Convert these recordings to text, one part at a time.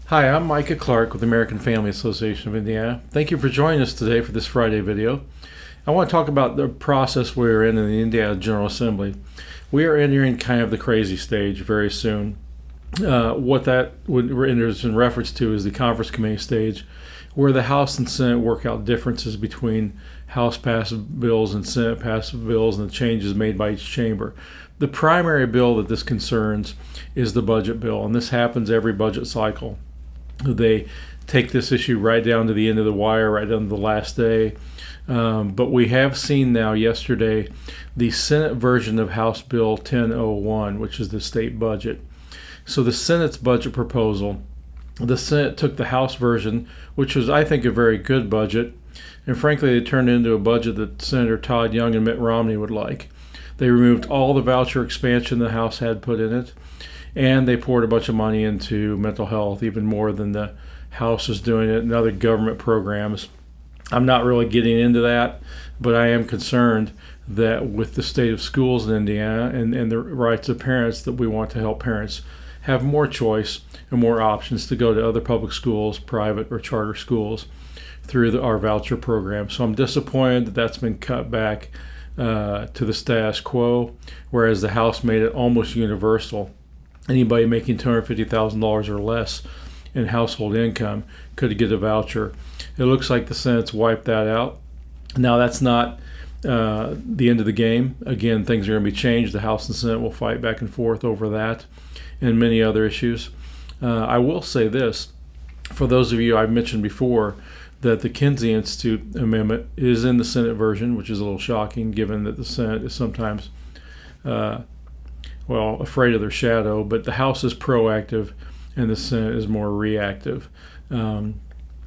Hi, I'm Micah Clark with the American Family Association of Indiana. Thank you for joining us today for this Friday video. I want to talk about the process we're in the Indiana General Assembly. We are entering kind of the crazy stage very soon. What that is in reference to is the conference committee stage, where the House and Senate work out differences between House-passed bills and Senate-passed bills and the changes made by each chamber. The primary bill that this concerns is the budget bill, and this happens every budget cycle. They take this issue right down to the end of the wire, right down to the last day. But we have seen now yesterday the Senate version of House Bill 1001, which is the state budget. So the Senate's budget proposal, the Senate took the House version, which was, I think, a very good budget, and frankly, they turned it into a budget that Senator Todd Young and Mitt Romney would like. They removed all the voucher expansion the House had put in it, and they poured a bunch of money into mental health, even more than the House is doing it, and other government programs. I'm not really getting into that, but I am concerned that with the state of schools in Indiana and the rights of parents, that we want to help parents have more choice and more options to go to other public schools, private or charter schools, through our voucher program. So I'm disappointed that that's been cut back to the status quo, whereas the House made it almost universal. Anybody making $250,000 or less in household income could get a voucher. It looks like the Senate's wiped that out. Now, that's not the end of the game. Again, things are going to be changed. The House and Senate will fight back and forth over that and many other issues. I will say this, for those of you I've mentioned before, that the Kinsey Institute amendment is in the Senate version, which is a little shocking given that the Senate is sometimes afraid of their shadow, but the House is proactive and the Senate is more reactive,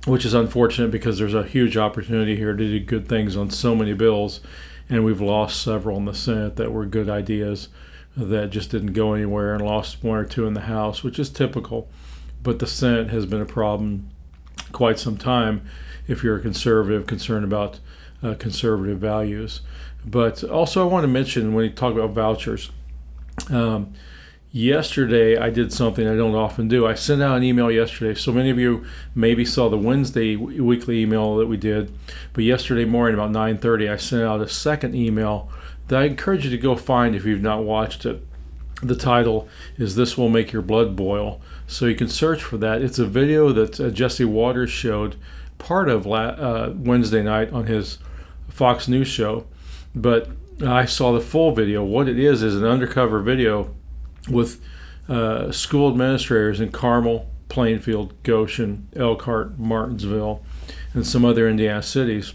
which is unfortunate because there's a huge opportunity here to do good things on so many bills, and we've lost several in the Senate that were good ideas that just didn't go anywhere, and lost one or two in the House, which is typical. But the Senate has been a problem quite some time if you're a conservative concerned about conservative values. But also I want to mention, when you talk about vouchers, yesterday I did something I don't often do. I sent out an email yesterday. So many of you maybe saw the Wednesday weekly email that we did, but yesterday morning about 9:30 I sent out a second email that I encourage you to go find if you've not watched it. The title is "This Will Make Your Blood Boil," so you can search for that. It's a video that Jesse Waters showed part of Wednesday night on his Fox News show, but I saw the full video. What it is an undercover video with school administrators in Carmel, Plainfield, Goshen, Elkhart, Martinsville, and some other Indiana cities,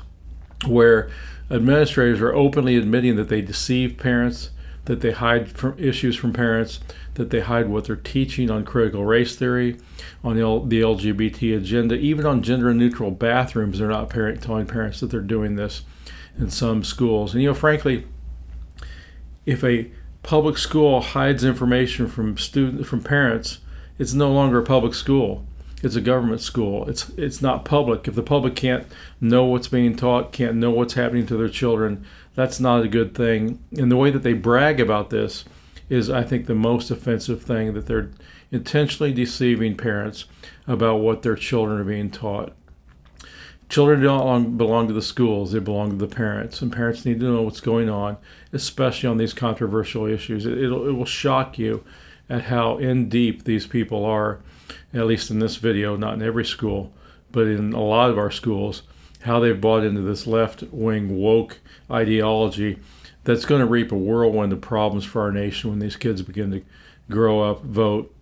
where administrators are openly admitting that they deceive parents, that they hide issues from parents, that they hide what they're teaching on critical race theory, on the LGBT agenda, even on gender-neutral bathrooms. They're not telling parents that they're doing this in some schools. And frankly, if a public school hides information from parents, it's no longer a public school. It's a government school. It's not public. If the public can't know what's being taught, can't know what's happening to their children, that's not a good thing. And the way that they brag about this is, I think, the most offensive thing, that they're intentionally deceiving parents about what their children are being taught. Children don't belong to the schools, they belong to the parents, and parents need to know what's going on, especially on these controversial issues. It will shock you at how in deep these people are, at least in this video, not in every school, but in a lot of our schools, how they've bought into this left-wing woke ideology that's going to reap a whirlwind of problems for our nation when these kids begin to grow up, vote,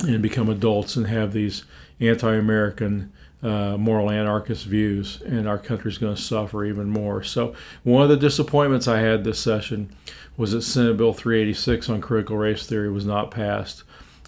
and become adults and have these anti-American moral anarchist views, and our country's going to suffer even more. So one of the disappointments I had this session was that Senate Bill 386 on critical race theory was not passed.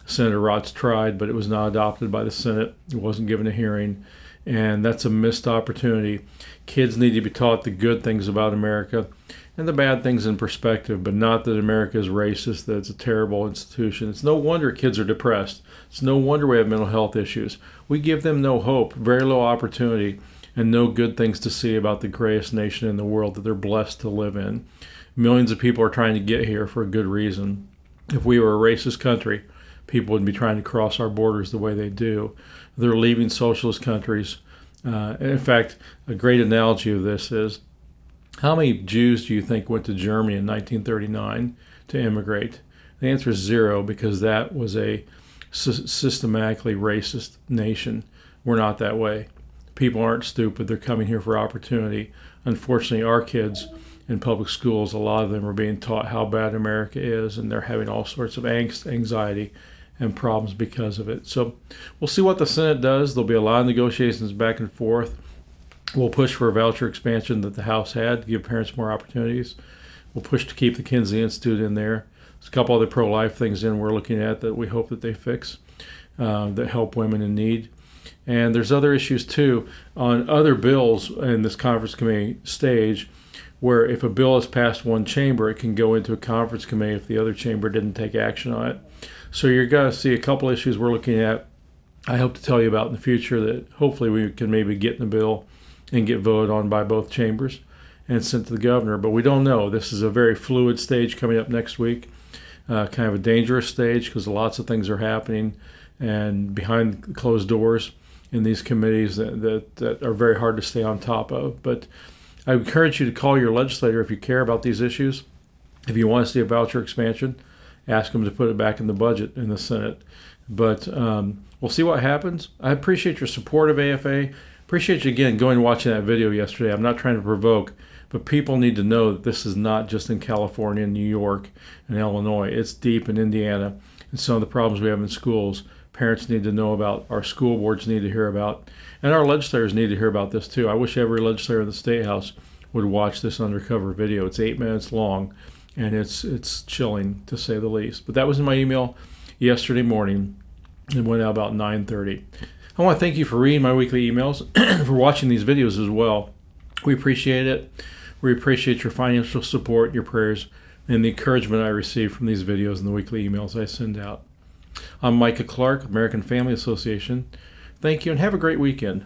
Senator Rotz tried, but it was not adopted by the Senate. It wasn't given a hearing, and that's a missed opportunity. Kids need to be taught the good things about America and the bad things in perspective, but not that America is racist, that it's a terrible institution. It's no wonder kids are depressed. It's no wonder we have mental health issues. We give them no hope, very low opportunity, and no good things to see about the greatest nation in the world that they're blessed to live in. Millions of people are trying to get here for a good reason. If we were a racist country, people wouldn't be trying to cross our borders the way they do. They're leaving socialist countries. In fact, a great analogy of this is, how many Jews do you think went to Germany in 1939 to immigrate? The answer is zero, because that was a systematically racist nation. We're not that way. People aren't stupid. They're coming here for opportunity. Unfortunately, our kids in public schools, a lot of them are being taught how bad America is, and they're having all sorts of angst, anxiety, and problems because of it. So we'll see what the Senate does. There'll be a lot of negotiations back and forth. We'll push for a voucher expansion that the House had to give parents more opportunities. We'll push to keep the Kinsey Institute in there. There's a couple other pro-life things we're looking at that we hope that they fix, that help women in need. And there's other issues too on other bills in this conference committee stage, where if a bill is passed one chamber, it can go into a conference committee if the other chamber didn't take action on it. So you're going to see a couple issues we're looking at. I hope to tell you about in the future that hopefully we can maybe get in the bill and get voted on by both chambers and sent to the governor. But we don't know. This is a very fluid stage coming up next week, kind of a dangerous stage because lots of things are happening and behind closed doors in these committees that are very hard to stay on top of. But I encourage you to call your legislator if you care about these issues. If you want to see a voucher expansion, ask them to put it back in the budget in the Senate. But we'll see what happens. I appreciate your support of AFA. Appreciate you again going and watching that video yesterday. I'm not trying to provoke, but people need to know that this is not just in California and New York and Illinois. It's deep in Indiana and some of the problems we have in schools. Parents need to know about, our school boards need to hear about, and our legislators need to hear about this too. I wish every legislator in the State House would watch this undercover video. It's 8 minutes long, and it's chilling to say the least. But that was in my email yesterday morning. It went out about 9:30. I want to thank you for reading my weekly emails and for watching these videos as well. We appreciate it. We appreciate your financial support, your prayers, and the encouragement I receive from these videos and the weekly emails I send out. I'm Micah Clark, American Family Association. Thank you and have a great weekend.